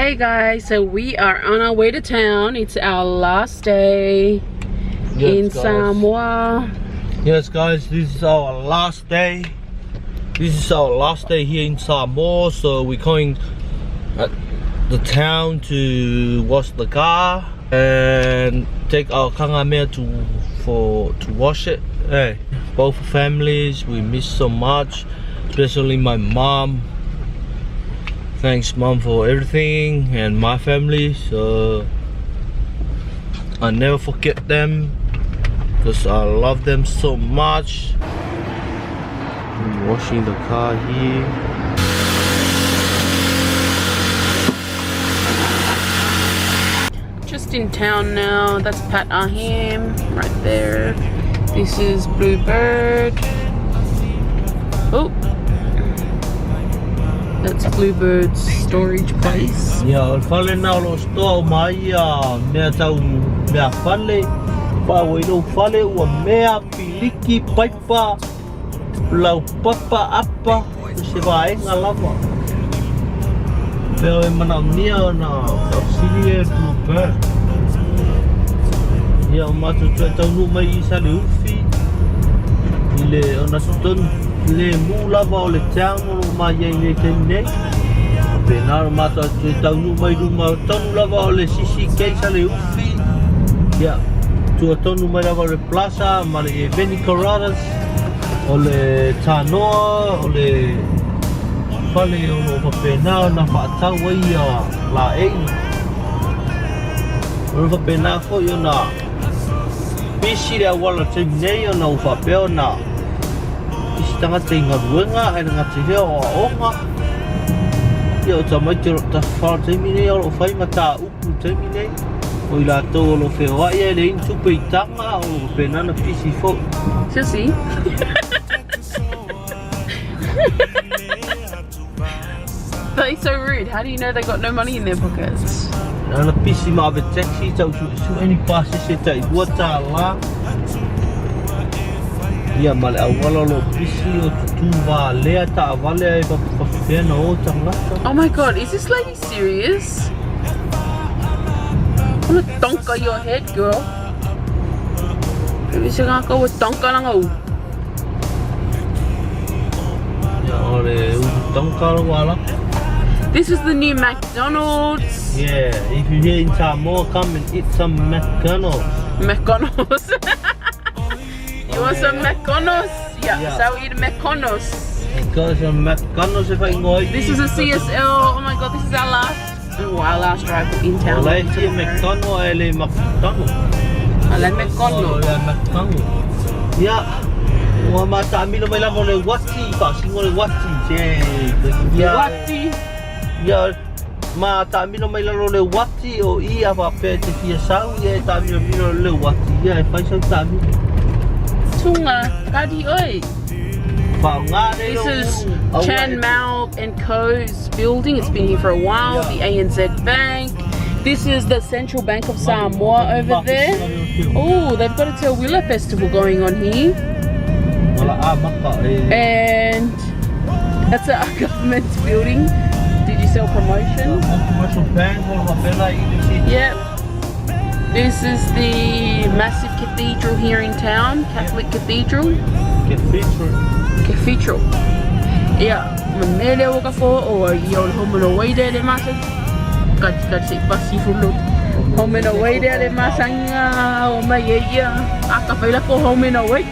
Hey guys, so we are on our way to town. It's our last day in Samoa. Yes guys, this is our last day. This is our last day here in Samoa, so we're going at the town to wash the car and take our kangamea to wash it. Hey, both families, we miss so much, especially my mom. Thanks mom for everything and my family, so I never forget them because I love them so much. I'm washing the car here. Just in town now. That's Pat Ahim right there. This is Bluebird. Oh, that's Bluebird's storage place. Yeah, fale na lo store mai mea tau mea fale. Pa wino fale ua mea piliki paipa lau papa apa se vaenga lava. Pero e mana nia na auxilie Bluebird. Yeah, matu tau nu mai isa le ufi. Ile ona stone le mu lava o le teano mai ai le tene. Benar mata tau nu mai ruma tonu lava o le sisi keisa le ufi. Ya, tu tonu mai lava o le plaza, ma le Veni Caradas, o le Tanoa, o le fale o lo papena na whaatau ai la ei. O le papena fo i ona pisi le awala te minei o na uwhapeo na isi tangata i ngā ruenga ai na ngati heo o aonga. Ia o ta mai te rota whara te minei o lo whai ma tā upu te minei. O i la tau o lo wheo ai e le intupe i tanga o lo penana pisi fo. Siaosi. They're so rude. How do you know they got no money in their pockets? Ana pisi ma ave taxi tau su any passes se tai wata la. Ia male awala lo pisi o tu va lea ta vale ai pa pena o tangata. Oh my god, is this lady serious? I'm gonna donka your head, girl. Maybe she's gonna go with donka lango. Ia ore donka wala. This is the new McDonald's. Yeah, if you're here in Samoa, come and eat some McDonald's. McDonald's. You want some McDonald's? Yeah, so we eat McDonald's. Got some McDonald's if I can go. This is a CSL. Oh my god, this is our last drive in town. I like McDonald's. I like McDonald's. I like McDonald's. McDonald's. Yeah. Wa mata amino mai la mo le wati, pa singo le wati. Wati. Ya, ma tamino mai lalo le wati o ia va pe te fia sau ia tamino le wati ia fai sau tami. Tunga, kadi oi. This is Chan Mao and Co.'s building. It's been here for a while. The ANZ Bank. This is the Central Bank of Samoa over there. Oh, they've got a Te Willa festival going on here. And that's our government building. Sell promotion. Yep. This is the massive cathedral here in town, Catholic Cathedral. Cathedral. Yeah. Mamele waka fo o yo homo way there le masa. Kat pasi fulo. Homo way there le masanga o mai ia. Aka pela ko homo way.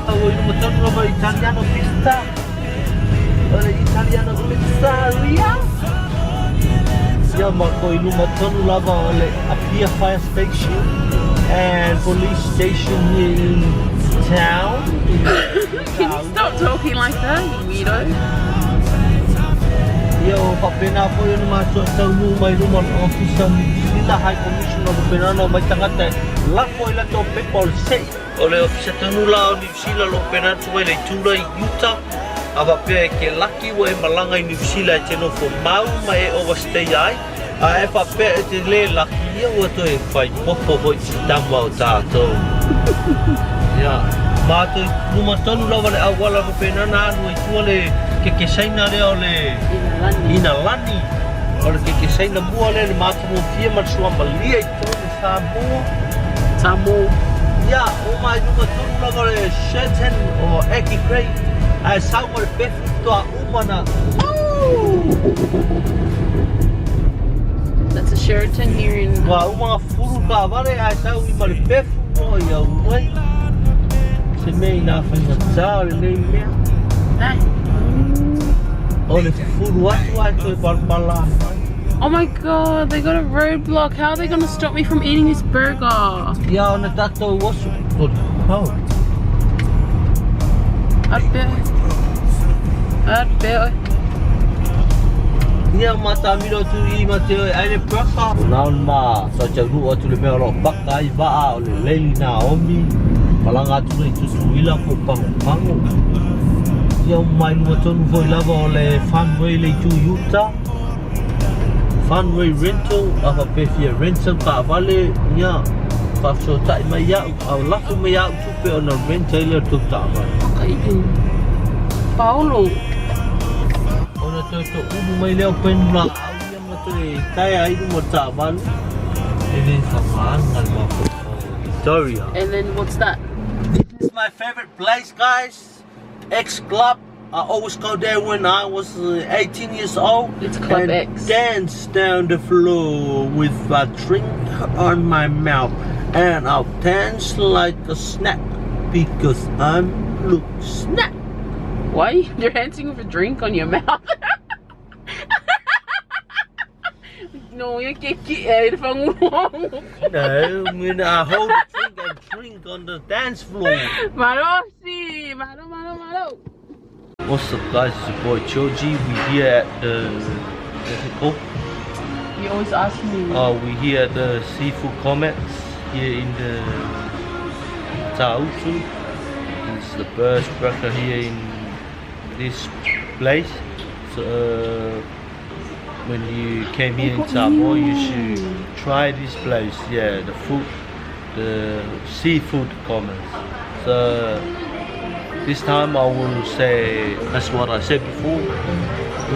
O no motor no italiano pista. Italiano pizzeria. Yeah, Marco, you know, lava Apia fire station and police station here in town. Can you stop talking like that, you weirdo? Yo, papena po yun maso sa may lumang officer nila High Commissioner of Penana may tangata lako ila to people say ole officer tanula ni sila lo penana so ile tula Utah ava pe ke lucky we malanga ni sila cheno fo mau mai overstay ai a fa pe te le lucky o to e fai popo ho tamba o tato ya ma to numa tonu la vale awala ko penana no i tuale ke saina le ole ina lani Ora ke sei na mua le mātumo fia matsua malia I tōna Samoa. Samoa. Ia, o mai nunga tonu lava le Sheraton o Eki Krei. Ai saunga le pefu toa umana. That's a Sheraton here in... Wa umanga furu ka vare ai sau I ma le pefu o ia umai. Se mei nā whainga tā le nei mea. Hey. O le furu atu ai toi parpala. Oh my god, they got a roadblock. How are they going to stop me from eating this burger? Ia ona tātou wasu. Oh. I'd bet. Ia mata miro tu I ma te ai le praka. Naun ma sa charu atu le mea lo baka I waa o le leili na omi. Malanga atu le tusu ila ko pango. Ia mai lua tonu voi lava o le Funway le tu Utah. Funway rental apa pefia rental ka vale ia pa so tai mai ia au lafu mai ia tu pe ona rental le tu ta va. Okay. Paulo. Ona to umu mai leo pen la au ia ma tu e tai ai mo ta van. Ini samaan ngal ma Victoria. And then what's that? This is my favorite place, guys. X Club. I always go there when I was 18 years old. It's Club and X. Dance down the floor with a drink on my mouth. And I'll dance like a snack because I'm look snack. Why? You're dancing with a drink on your mouth. No, you can't get it. No, when I hold the drink and drink on the dance floor. Marosi, Maro. What's up, guys? It's your boy Choji. We here at the You always ask me. we here at the seafood comments here in the Tautu. This is the first burger here in this place. So when you came here in Samoa, you should try this place. Yeah, the food, the seafood comments. So this time I will say that's what I said before.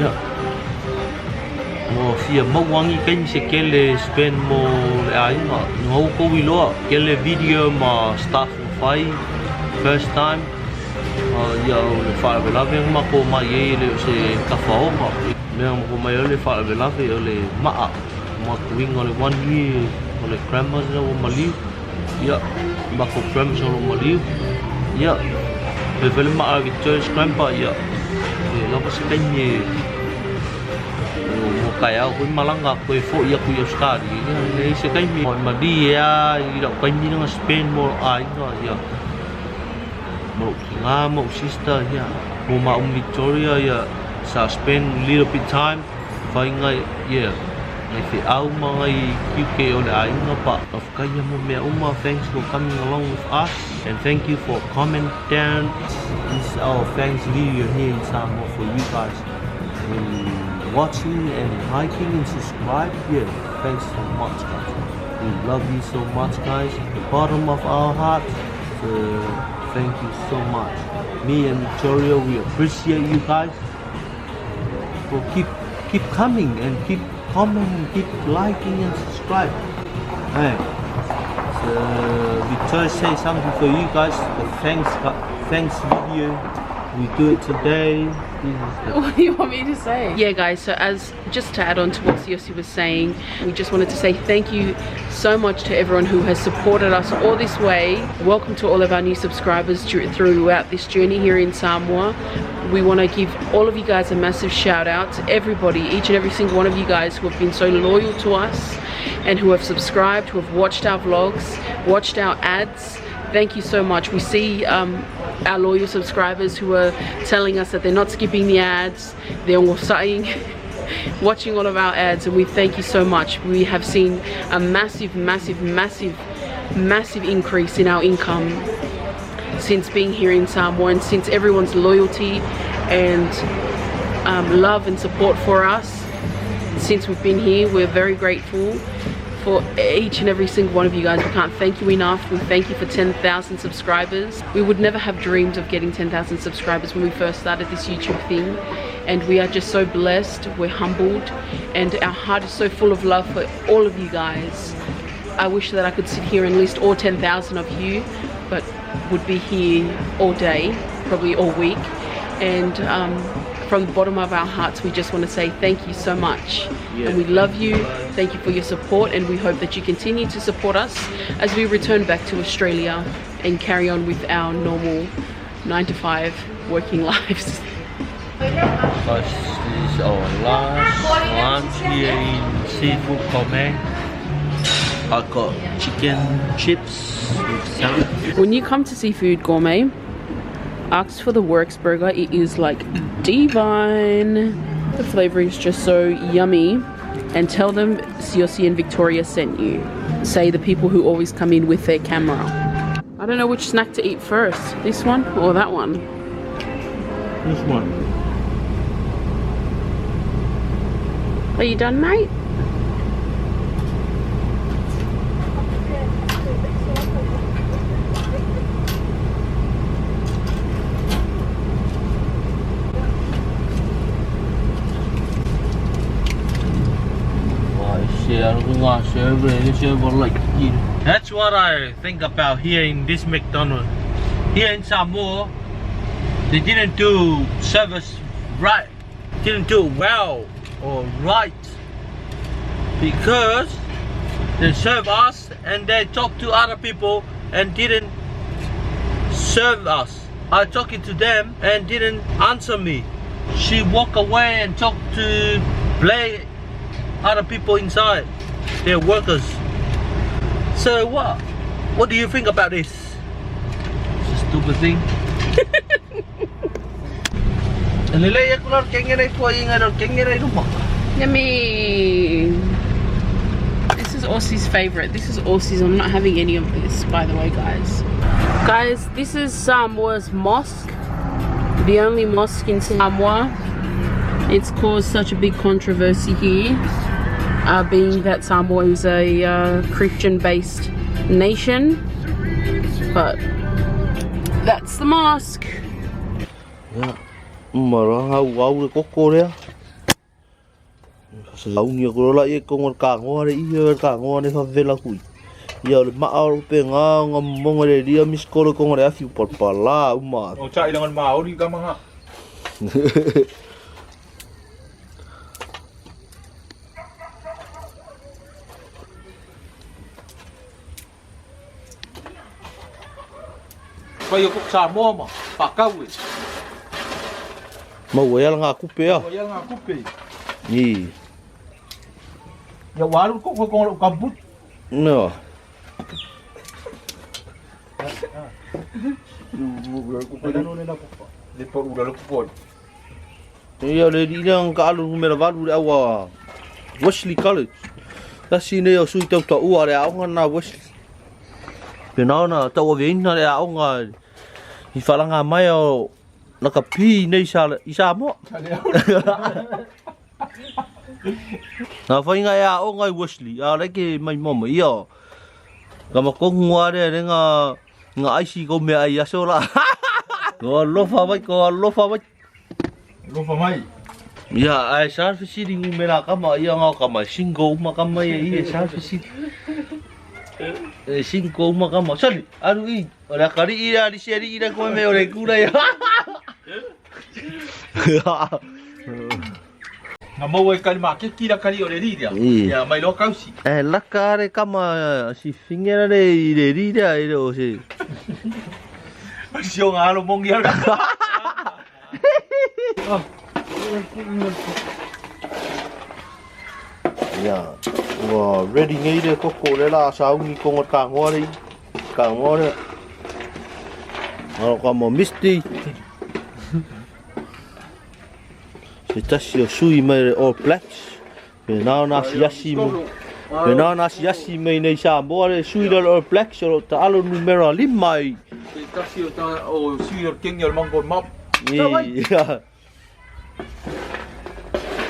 Yeah. Mo fia mawangi kan se kele spend mo ai ma no ko wi lo kele video ma stuff fai first time. Ya le fa le lave ma ko ma ye le se ka fa o ma me ko ma le fa le lave le ma wing ole 1 year ole crammers o ma li ya ma ko crammers o ma li ya le vele ma Victoria scrampa ya lo ko se kenye mo kaya ko malanga ko fo ya ku ya stadi ne se kenye ma di ya I do kenye no Spain mo ai no ya mo kinga mo sister ya mo ma Victoria ya sa spend little bit time fainga yeah if au mga UK o le ai nga pa of kaya mo me thanks for coming along with us and thank you for comment down. This is our thanks video here in Samoa for you guys watching and liking and subscribe. Yeah, thanks so much, guys. We love you so much, guys, at the bottom of our hearts. Thank you so much. Me and Victoria, we appreciate you guys. So keep coming and keep comment and keep liking and subscribe. Hey, so Victoria say something for you guys. The thanks video. We do it today. What do you want me to say? Yeah guys, so just to add on to what Siaosi was saying, we just wanted to say thank you so much to everyone who has supported us all this way. Welcome to all of our new subscribers throughout this journey here in Samoa. We want to give all of you guys a massive shout out to everybody, each and every single one of you guys who have been so loyal to us and who have subscribed, who have watched our vlogs, watched our ads. Thank you so much. We see our loyal subscribers who are telling us that they're not skipping the ads, they're watching all of our ads, and we thank you so much. We have seen a massive increase in our income since being here in Samoa, and since everyone's loyalty and love and support for us since we've been here. We're very grateful for each and every single one of you guys. We can't thank you enough. We thank you for 10,000 subscribers. We would never have dreamed of getting 10,000 subscribers when we first started this YouTube thing. And we are just so blessed, we're humbled, and our heart is so full of love for all of you guys. I wish that I could sit here and list all 10,000 of you, but would be here all day, probably all week. And from the bottom of our hearts, we just want to say thank you so much. Yeah. And we love you. Thank you for your support, and we hope that you continue to support us as we return back to Australia and carry on with our normal 9-to-5 working lives. This is our last lunch here in Seafood Gourmet. I got chicken chips with salad. When you come to Seafood Gourmet, ask for the Works burger. It is like divine. The flavor is just so yummy. And tell them Siaosi and Victoria sent you. Say the people who always come in with their camera. I don't know which snack to eat first. This one or that one? This one. Are you done, mate? That's what I think about here in this McDonald's. Here in Samoa, they didn't do service right, didn't do well or right, because they serve us and they talk to other people and didn't serve us. I talking to them and didn't answer me. She walked away and talked to play other people inside, their workers. So what do you think about this? It's a stupid thing. Yummy. This is Aussie's favorite. This is Aussie's. I'm not having any of this, by the way, guys. Guys, this is Samoa's mosque. The only mosque in Samoa. It's caused such a big controversy here, being that Samoa is a Christian-based nation. But that's the mosque. Yeah. Wow, Koko there. Lau ni ko la e ko ngor ka ngore I ka ngore fa vela kui. Ia le ma au pe nga ngom ngore dia mis ko ko ngore afi por pala uma. O chai dengan mau di ka manga. Pai ko Samoa ma, pa kau e. Ma wa nga kupe a. Wa nga kupe. Ni. Ya walu ko kabut. No. Depois udah lupa. Ia le yang ka alu numero valu awa Wesley College. Tasi ne o sui tau tau are au na Wesley. Pena na tau ve ina le au nga I falanga mai o na ka pi nei sa isa mo. Na fa inga ya o nga Wesley a le ke mai mo ia. Kama ko ngware nga aisi ko me ai aso la. Ko lofa mai. Lupa mai. Ya, ai sa fisi di ngumela kama ia nga kama singo makama ia sa fisi. Singo makama. Sali, aru I. Ora kari ira di seri ira ko me ore kura ya. Nga mau e kalima ke kira kari ore riria. Ya mai lo kausi. La kare kama si fingera de riria ire o se. Sio nga lo mongi ala. Ya, wah, ready ngay de Koko le la sao ni ko ngot ka ngore. Ka ngore. Ano ka mo misti. Esta Siaosi mai all blacks. Pena na Siaosi mo. Pena na Siaosi mai nei Samoa le sui le all blacks o ta alo numero 5 mai. Esta sio ta o sui el king el mango map. Ya.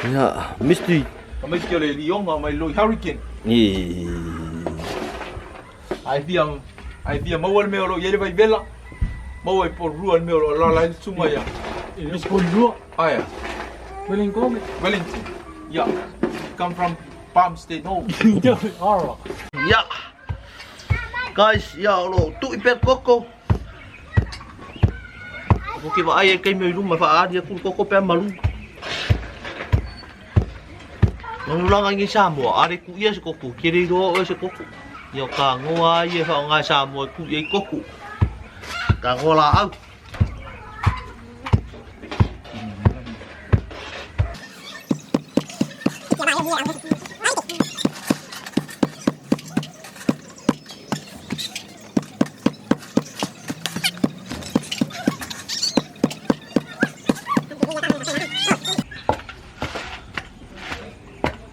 Ya, misti Mấy kiểu này đi ông mà mày lôi hurricane. Ai bia mau al meu lo yele vai bela. Mau ai por rua al meu lo la suma ya. Por rua. Ah ya. Wellington. Wellington. Yeah. Come from Palm State. No. Alright. Yeah. Guys, yeah, lo tụi pet Koko. Kiki ba ai cây mày luôn mà phải đi cũng Koko pet mà luôn. Nung lang ang Samoa, ari ku iya si Koko, kiri do si Koko. Yo ka ngoa ye fa nga Samoa ku ye Koko. Ka ngola au.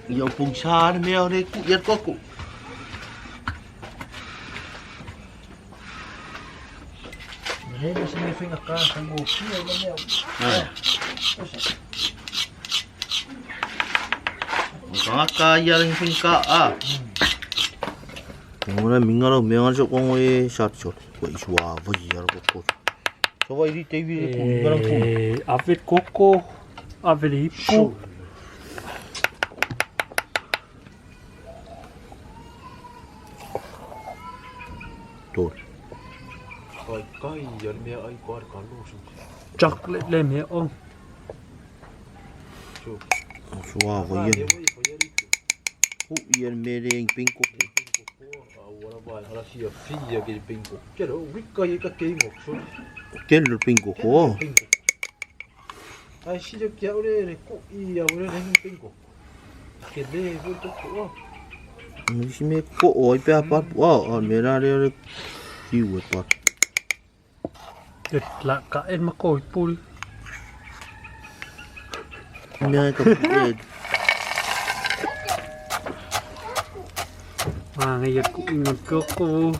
Yo pung sa mèo đây cụ yết có cụ. Hey, das sind die Finger klar, kann go viel mehr. Có ca yên phim ca à. 오늘 민가로 명아적 공원에 샷shot. 거의 좋아. 뭐야 그거. 저거 이리 데뷔 이거랑 품. Avec Koko, avec hippo. 또 Coi giờ mẹ ai coi có luôn. Chocolate lên mẹ ông. 좋아. 거의 후 이런 메랭 빙고. Vai hala sia fia que pingo. Quero rica e que ngok so. 깰을 빙고 고. Ai sia que aure ko i aure ren pingo. Que de vou to ko. 심해 고 어이 배 아빠 와 메라레 기우 빠. Được là cả em mà coi pul. mẹ cái À ngày giờ cũng một Koko.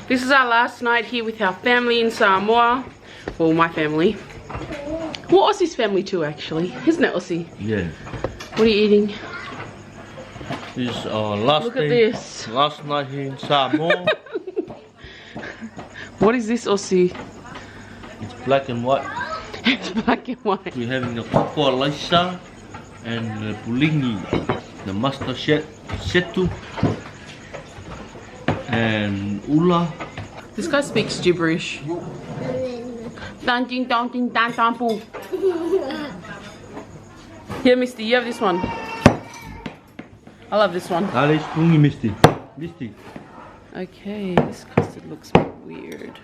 This is our last night here with our family in Samoa. Well, my family. Well, Aussie's family too, actually. Isn't it, Aussie? Yeah. What are you eating? This is our last Look day. at this. Last night here in Samoa. What is this, Aussie? It's black and white. It's black and white. We're having a Koko Laisa and Pulingi, the master chef Setu and Ula. This guy speaks gibberish. Dan ding dong ding dan dan boo. Here, Misty, you have this one. I love this one. Allez, sprungi Misty. Misty. Okay, this custard looks a bit weird.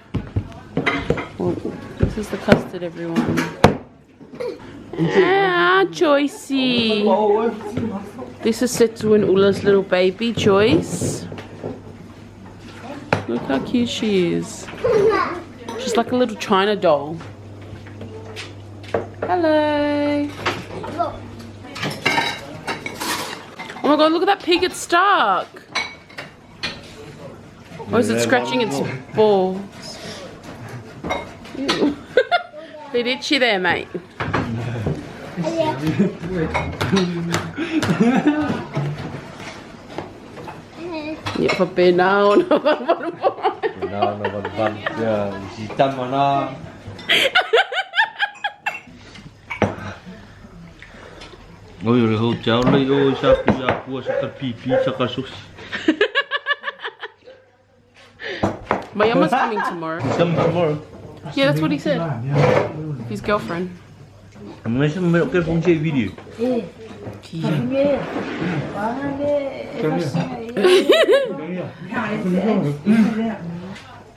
Well, this is the custard, everyone. Ah, Joycey. This is Setsu and Ula's little baby, Joyce. Look how cute she is. She's like a little China doll. Hello. Oh my god, look at that pig, it's stuck. Or is it scratching its balls? Ew. Bit itchy there, mate. Yeah, for now. Now, yeah, hitam mana? Ôi rồi hộp cháo lấy ôi sao cua sao cắt pi sao cắt sốt. My Yama's coming tomorrow. Come tomorrow. Yeah, that's what he said. His girlfriend. Mấy sao mấy cái phone chơi video.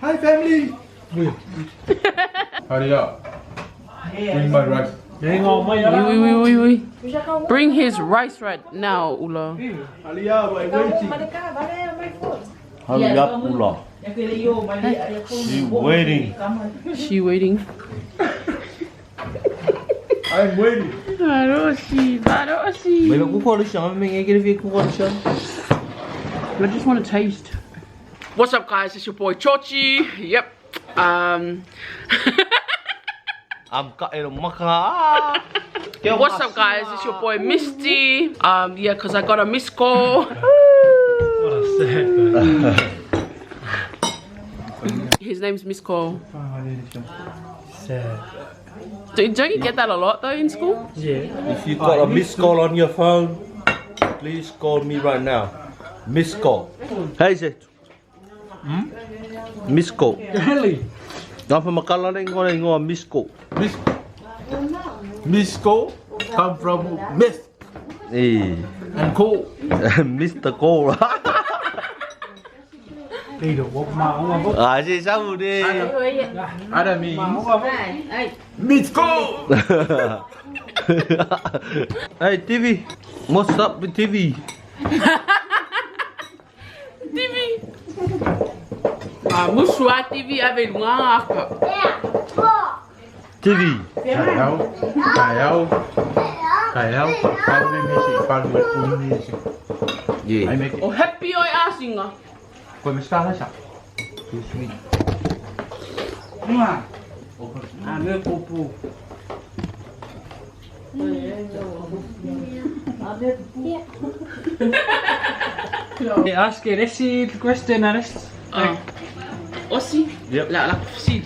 Hi family. Hurry up. Bring my rice. Bring his rice right now, Ula. Hurry up, I'm waiting. Hurry up, Ula. She waiting. She waiting. I'm waiting. Barosi. Mày có cuốn đi sao? Mình nghe cái việc cuốn sao? I just want to taste. What's up, guys? It's your boy Chochi. Yep. I'm cutting maka. What's up, guys? It's your boy Misty. Yeah, cause I got a missed call. What a sad guy. His name's Miss Call. Sad. Don't you get that a lot though in school? Yeah. If you got a missed call on your phone, please call me right now. Missed call. Hey, Zet. Missed call. Really? Ngapa makalan ng ngô missed call. Miss Ko come from Miss Eh, and Ko. Mr. Call. Đi được một mà không có. À, gì sao đi? Ở đây mình không có. Miss Ko. Hey, TV. What's up with TV? TV. Musua TV avec moi. TV. Cài đâu? Bao nhiêu gì? Bao nhiêu gì? Gì? I make it. Oh, happy oi asing ah. Quay mình start hết sao? Too sweet. Mua. Nước pupu. They ask a receipt question arrest. Aussi? Yep. La facile.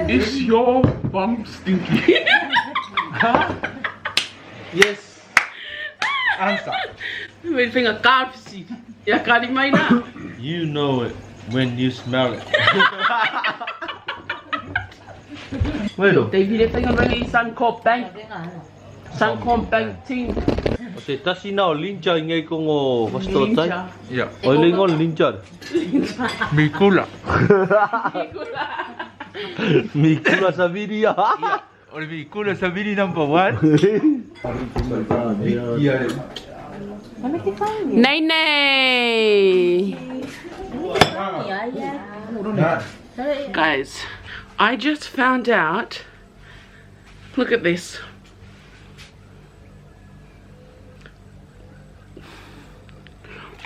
Is your bum stinky? Yes. Answer. Mình phải ngờ cao facile. Ya kali mai na. You know it when you smell it. Wait a David dia tengah bagi Suncorp Bank. Suncorp Bank team. Te tasi nao lincha ngai ko ngo pasto tai. Yeah. Oi lingon lincha. Mikula. Mikula sabiria. Oi Mikula sabini number 1. Yeah. Nay nay. Guys, I just found out. Look at this.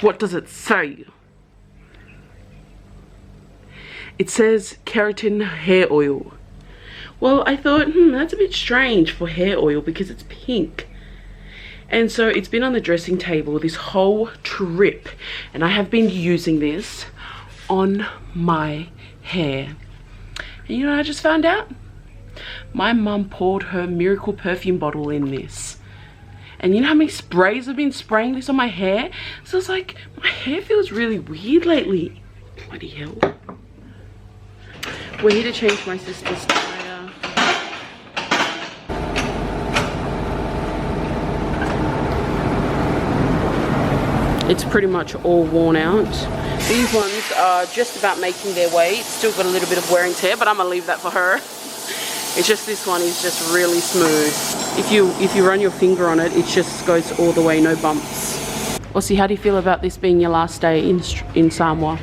What does it say? It says keratin hair oil. Well, I thought, that's a bit strange for hair oil because it's pink. And so it's been on the dressing table this whole trip, and I have been using this on my hair. And you know what I just found out? My mum poured her miracle perfume bottle in this. And you know how many sprays I've been spraying this on my hair? So it's like, my hair feels really weird lately. Bloody hell. We're here to change my sister's tire. It's pretty much all worn out. These ones are just about making their way. It's still got a little bit of wear and tear, but I'm gonna leave that for her. It's just this one is just really smooth. If you run your finger on it, it just goes all the way, no bumps. Aussie, how do you feel about this being your last day in Samoa?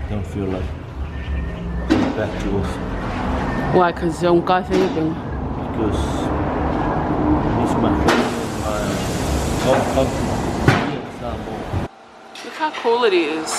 Don't feel like back to us Why? Because you don't go anything. because it's my home country here in Samoa. Look how cool it is.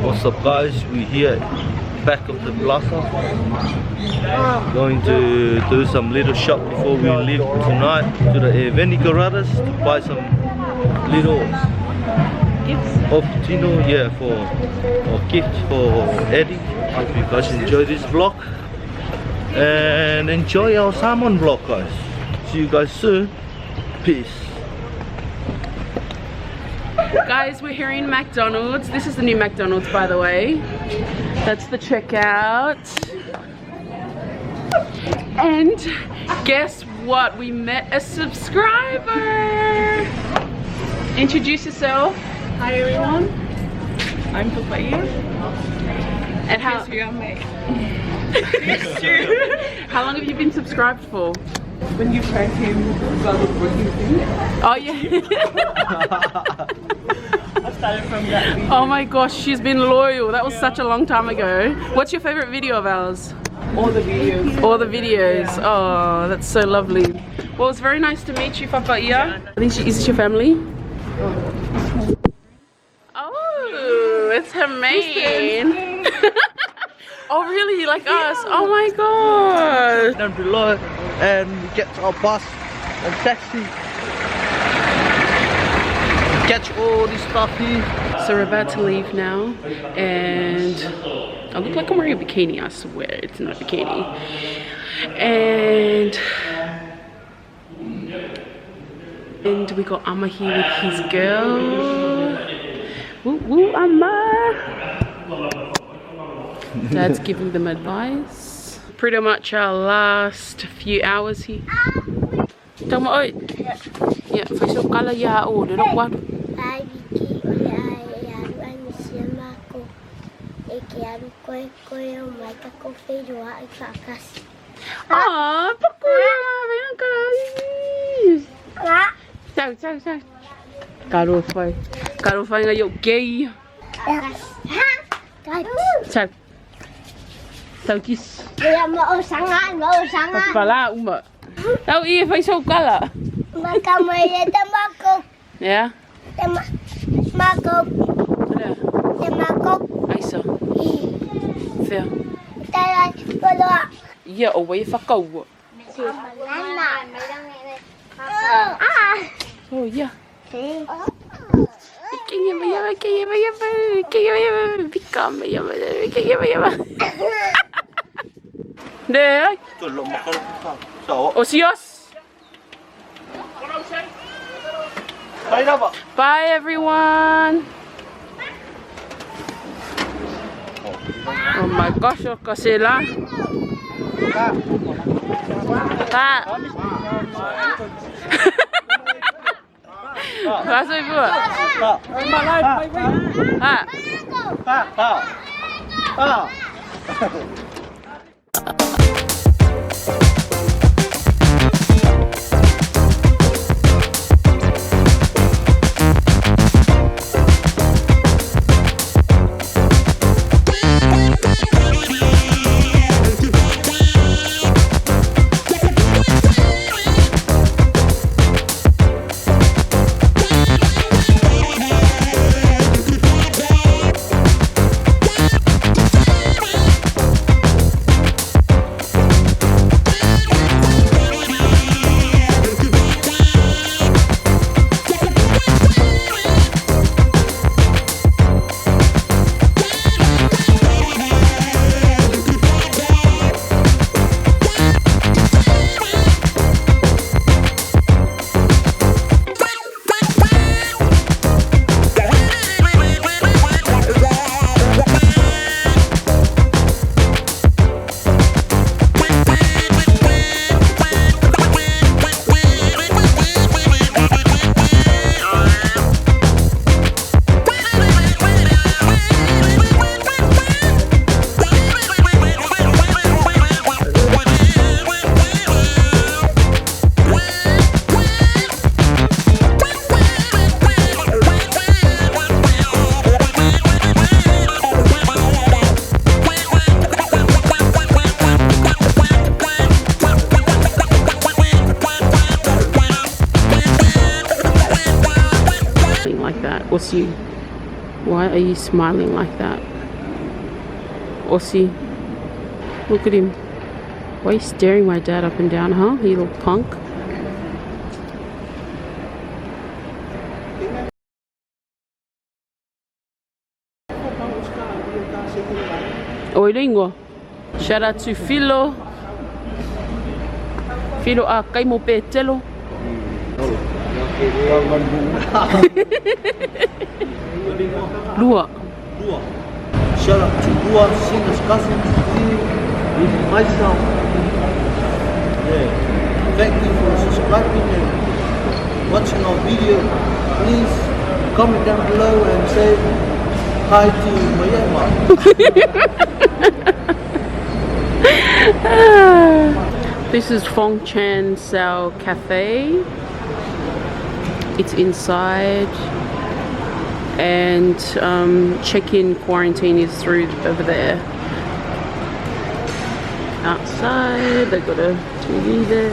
What's up, guys? We're here at back of the plaza. Going to do some little shop before we leave tonight to the Venicaradas to buy some little gifts of Tino, yeah, or gifts for Eddie. Hope you guys enjoy this vlog and enjoy our salmon vlog, guys. See you guys soon. Peace. Guys, we're here in McDonald's. This is the new McDonald's, by the way. That's the checkout. And guess what? We met a subscriber. Introduce yourself. Hi everyone, I'm Papaya. And how long have you been subscribed for? When you prank him about the working thing, Oh yeah. I started from that video. Oh my gosh, she's been loyal. That was such a long time ago. What's your favorite video of ours? All the videos. All the videos. Oh, that's so lovely. Well, it's very nice to meet you, Papaya. I think is this your family? Oh, it's her main. Oh really? Like us? Oh my god. Down below and we get our bus and taxi. Catch all this stuff here. So we're about to leave now, and I look like I'm wearing a bikini. I swear it's not a bikini. And we got Amma here with his girl. Woo woo, Amma. Dad's giving them advice. Pretty much our last few hours here. Tama oi. Yeah, phải số cá là ya ô để nó quá. Ah, pakuya, vem cá. Sao sao sao. Caro phai ngay dụ gay. Sao. Sao kiss. Pala uma. Tao ia phải số cá là. Yeah. Ai sao. Fair. Yeah, away fa cầu. Oh yeah. Để Siaosi. Bye everyone. Oh my gosh, kasi lang. Bahasa ibu. Aussie, why are you smiling like that? Aussie, look at him. Why are you staring my dad up and down, huh? You little punk. Oi, língua. Shout out to Philo. Philo a kaimo pe telo. Lua. Dua. Shout out to Dua, singers, cousins, with myself. Yeah. Thank you for subscribing and watching our video. Please comment down below and say hi to Myanmar. This is Fong Chan Sao Cafe. It's inside, and check-in quarantine is through over there. Outside, they've got a TV there.